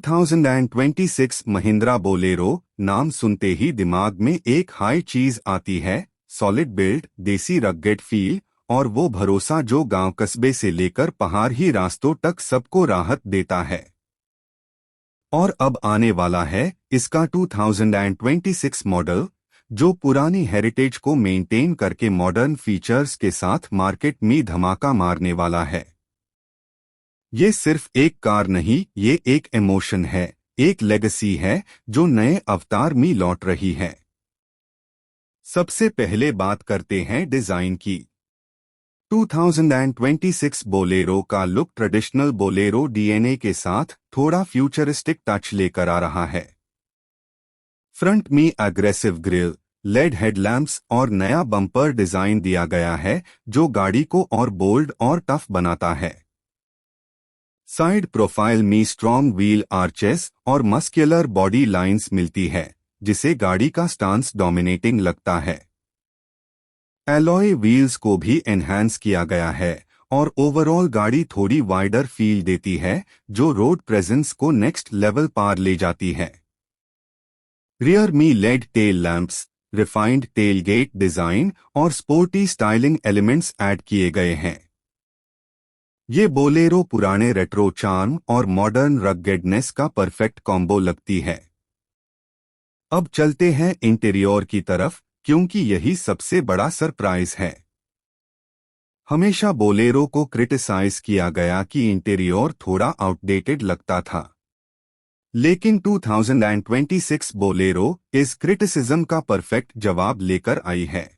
2026 Mahindra Bolero नाम सुनते ही दिमाग में एक हाई चीज आती है। सॉलिड बिल्ड, देसी रगेड फील और वो भरोसा जो गांव कस्बे से लेकर पहाड़ ही रास्तों तक सबको राहत देता है। और अब आने वाला है इसका 2026 मॉडल, जो पुरानी हेरिटेज को मेंटेन करके मॉडर्न फीचर्स के साथ मार्केट में धमाका मारने वाला है। ये सिर्फ एक कार नहीं, ये एक इमोशन है, एक लेगेसी है जो नए अवतार में लौट रही है। सबसे पहले बात करते हैं डिजाइन की। 2026 बोलेरो का लुक ट्रेडिशनल बोलेरो डीएनए के साथ थोड़ा फ्यूचरिस्टिक टच लेकर आ रहा है। फ्रंट में एग्रेसिव ग्रिल, लेड हेडलैम्प्स और नया बम्पर डिजाइन दिया गया है जो गाड़ी को और बोल्ड और टफ बनाता है। साइड प्रोफाइल में स्ट्रॉन्ग व्हील आर्चेस और मस्कुलर बॉडी लाइंस मिलती है, जिसे गाड़ी का स्टांस डोमिनेटिंग लगता है। एलॉय व्हील्स को भी एनहांस किया गया है और ओवरऑल गाड़ी थोड़ी वाइडर फील देती है, जो रोड प्रेजेंस को नेक्स्ट लेवल पार ले जाती है। रियर में lead tail lamps, refined tailgate design और स्पोर्टी स्टाइलिंग एलिमेंट्स ऐड किए गए हैं। ये बोलेरो पुराने रेट्रो चार्म और मॉडर्न रगेडनेस का परफेक्ट कॉम्बो लगती है। अब चलते हैं इंटीरियर की तरफ, क्योंकि यही सबसे बड़ा सरप्राइज है। हमेशा बोलेरो को क्रिटिसाइज किया गया कि इंटीरियर थोड़ा आउटडेटेड लगता था, लेकिन 2026 बोलेरो इस क्रिटिसिज्म का परफेक्ट जवाब लेकर आई है।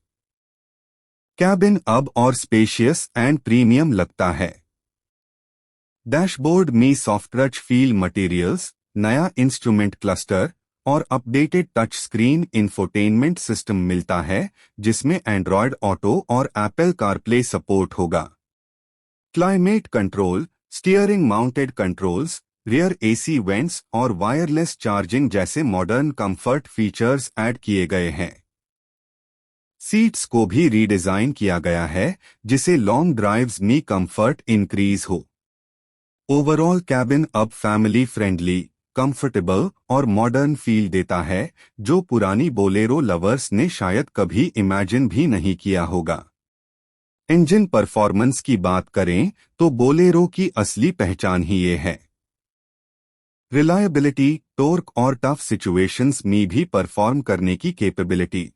कैबिन अब और स्पेशियस एंड प्रीमियम लगता है। डैशबोर्ड में सॉफ्ट टच फील मटेरियल्स, नया इंस्ट्रूमेंट क्लस्टर और updated touch screen infotainment system मिलता है, जिसमें एंड्रॉयड ऑटो और एप्पल कारप्ले सपोर्ट होगा। Climate control, steering mounted controls, rear AC vents और वायरलेस चार्जिंग जैसे मॉडर्न कंफर्ट फीचर्स ऐड किए गए हैं। सीट्स को भी रीडिजाइन किया गया है, जिसे लॉन्ग ड्राइव्स में कंफर्ट इंक्रीज हो। ओवरऑल कैबिन अब फैमिली फ्रेंडली, कंफर्टेबल और मॉडर्न फील देता है, जो पुरानी बोलेरो लवर्स ने शायद कभी इमेजिन भी नहीं किया होगा। इंजन परफॉर्मेंस की बात करें तो बोलेरो की असली पहचान ही ये है। रिलायबिलिटी, टॉर्क और टफ सिचुएशंस में भी परफॉर्म करने की कैपेबिलिटी।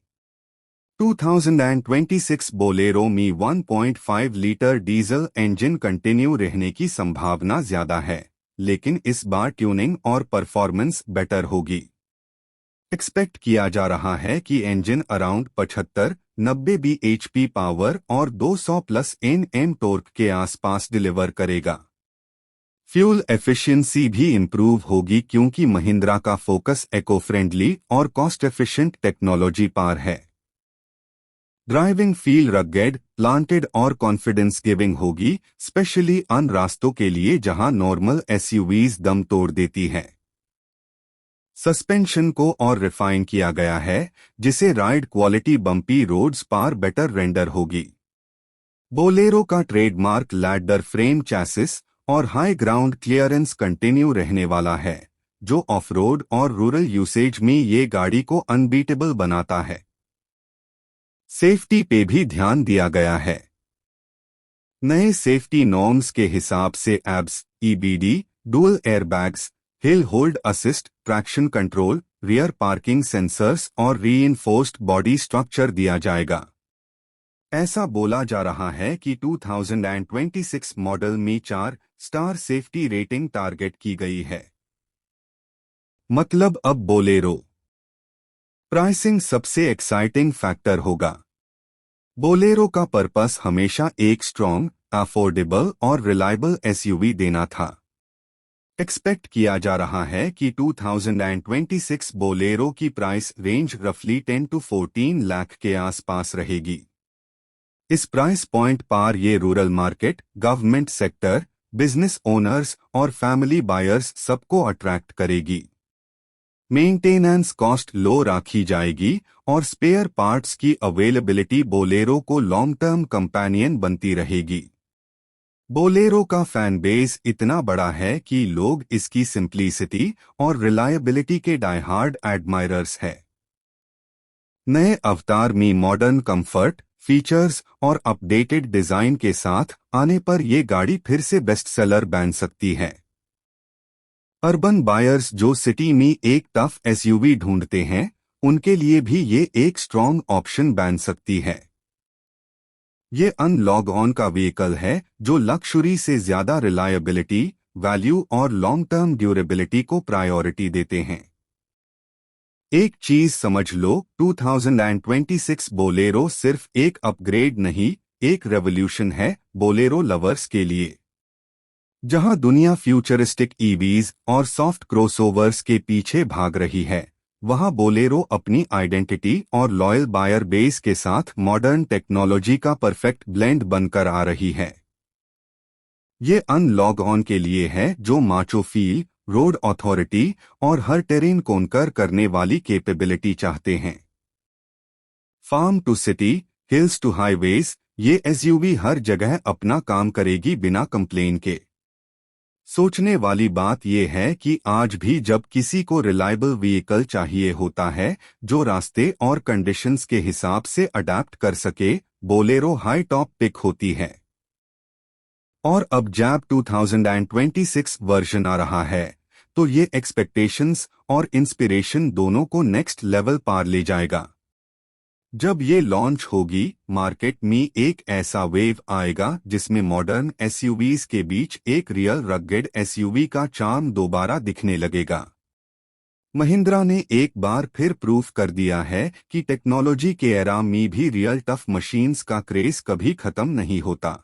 2026 बोलेरो में 1.5 लीटर डीजल इंजन कंटिन्यू रहने की संभावना ज्यादा है, लेकिन इस बार ट्यूनिंग और परफॉर्मेंस बेटर होगी। एक्सपेक्ट किया जा रहा है कि इंजन अराउंड 75-90 bhp पावर और 200+ Nm टॉर्क के आसपास डिलीवर करेगा। फ्यूल एफिशिएंसी भी इंप्रूव होगी, क्योंकि महिंद्रा का फोकस इको फ्रेंडली और कॉस्ट एफिशिएंट टेक्नोलॉजी पर है। ड्राइविंग फील रगेड, प्लांटेड और कॉन्फिडेंस गिविंग होगी, स्पेशली अन रास्तों के लिए जहां नॉर्मल एसयूवीज दम तोड़ देती है। सस्पेंशन को और रिफाइन किया गया है, जिसे राइड क्वालिटी बम्पी रोड्स पर बेटर रेंडर होगी। बोलेरो का ट्रेडमार्क लैडर फ्रेम चैसिस और हाई ग्राउंड क्लियरेंस कंटिन्यू रहने वाला है, जो ऑफ रोड और रूरल यूसेज में ये गाड़ी को अनबीटेबल बनाता है। सेफ्टी पे भी ध्यान दिया गया है। नए सेफ्टी नॉर्म्स के हिसाब से abs, EBD, dual airbags, hill hold assist, traction control, rear parking sensors और रीइंफोर्स्ड बॉडी स्ट्रक्चर दिया जाएगा। ऐसा बोला जा रहा है कि 2026 मॉडल में 4 स्टार सेफ्टी रेटिंग टारगेट की गई है। मतलब अब बोलेरो प्राइसिंग सबसे एक्साइटिंग फैक्टर होगा। बोलेरो का पर्पस हमेशा एक स्ट्रॉन्ग, अफोर्डेबल और रिलायबल एसयूवी देना था। एक्सपेक्ट किया जा रहा है कि 2026 बोलेरो की प्राइस रेंज रफली 10 to 14 लाख के आसपास रहेगी। इस प्राइस पॉइंट पर ये rural market, government sector, business owners और फैमिली बायर्स सबको अट्रैक्ट करेगी। मेंटेनेंस कॉस्ट लो रखी जाएगी और स्पेयर पार्ट्स की अवेलेबिलिटी बोलेरो को लॉन्ग टर्म कंपेनियन बनती रहेगी। बोलेरो का फैन बेस इतना बड़ा है कि लोग इसकी सिंप्लिसिटी और रिलायबिलिटी के डाईहार्ड एडमायरर्स हैं। नए अवतार में मॉडर्न कंफर्ट, फीचर्स और अपडेटेड डिजाइन के साथ आने पर ये गाड़ी फिर से बेस्ट सेलर बन सकती है। अर्बन बायर्स जो सिटी में एक टफ एसयूवी ढूंढते हैं, उनके लिए भी ये एक स्ट्रॉन्ग ऑप्शन बन सकती है। ये अनलॉग ऑन का व्हीकल है जो लक्सुरी से ज्यादा रिलायबिलिटी, वैल्यू और लॉन्ग टर्म ड्यूरेबिलिटी को प्रायोरिटी देते हैं। एक चीज समझ लो, 2026 बोलेरो सिर्फ एक अपग्रेड नहीं, एक रेवोल्यूशन है बोलेरो लवर्स के लिए। जहां दुनिया फ्यूचरिस्टिक ईवीज और सॉफ्ट क्रॉसओवर्स के पीछे भाग रही है, वहां बोलेरो अपनी आइडेंटिटी और लॉयल बायर बेस के साथ मॉडर्न टेक्नोलॉजी का परफेक्ट ब्लेंड बनकर आ रही है। ये अनलॉग ऑन के लिए है जो माचो फील, रोड अथॉरिटी और हर टेरेन कॉन्कर करने वाली कैपेबिलिटी चाहते हैं। Farm to city, hills to highways, ये एसयूवी हर जगह अपना काम करेगी बिना कंप्लेन के। सोचने वाली बात यह है कि आज भी जब किसी को रिलायबल व्हीकल चाहिए होता है जो रास्ते और कंडीशंस के हिसाब से अडेप्ट कर सके, बोलेरो हाई टॉप पिक होती है। और अब जब 2026 वर्जन आ रहा है, तो ये एक्सपेक्टेशंस और इंस्पिरेशन दोनों को नेक्स्ट लेवल पार ले जाएगा। जब ये लॉन्च होगी, मार्केट में एक ऐसा वेव आएगा जिसमें मॉडर्न एसयूवीज के बीच एक रियल रग्गेड एसयूवी का चार्म दोबारा दिखने लगेगा। महिंद्रा ने एक बार फिर प्रूफ कर दिया है कि टेक्नोलॉजी के एरा में भी रियल टफ मशीन्स का क्रेज कभी खत्म नहीं होता।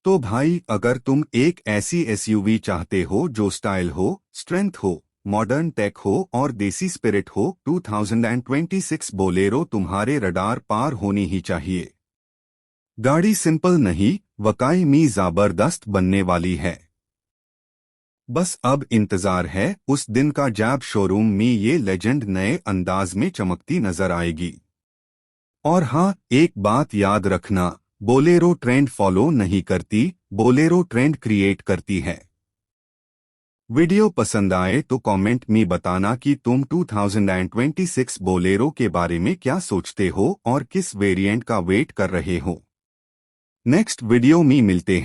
तो भाई, अगर तुम एक ऐसी एसयूवी चाहते हो जो स्टाइल हो, स्ट्रेंथ हो, मॉडर्न टेक हो और देसी स्पिरिट हो, 2026 बोलेरो तुम्हारे रडार पार होनी ही चाहिए। गाड़ी सिंपल नहीं, वाकई में जबरदस्त बनने वाली है। बस अब इंतजार है उस दिन का जब शोरूम में ये लेजेंड नए अंदाज में चमकती नजर आएगी। और हाँ, एक बात याद रखना, बोलेरो ट्रेंड फॉलो नहीं करती, बोलेरो ट्रेंड क्रिएट करती है। वीडियो पसंद आए तो कमेंट में बताना कि तुम 2026 बोलेरो के बारे में क्या सोचते हो और किस वेरिएंट का वेट कर रहे हो। नेक्स्ट वीडियो में मिलते हैं।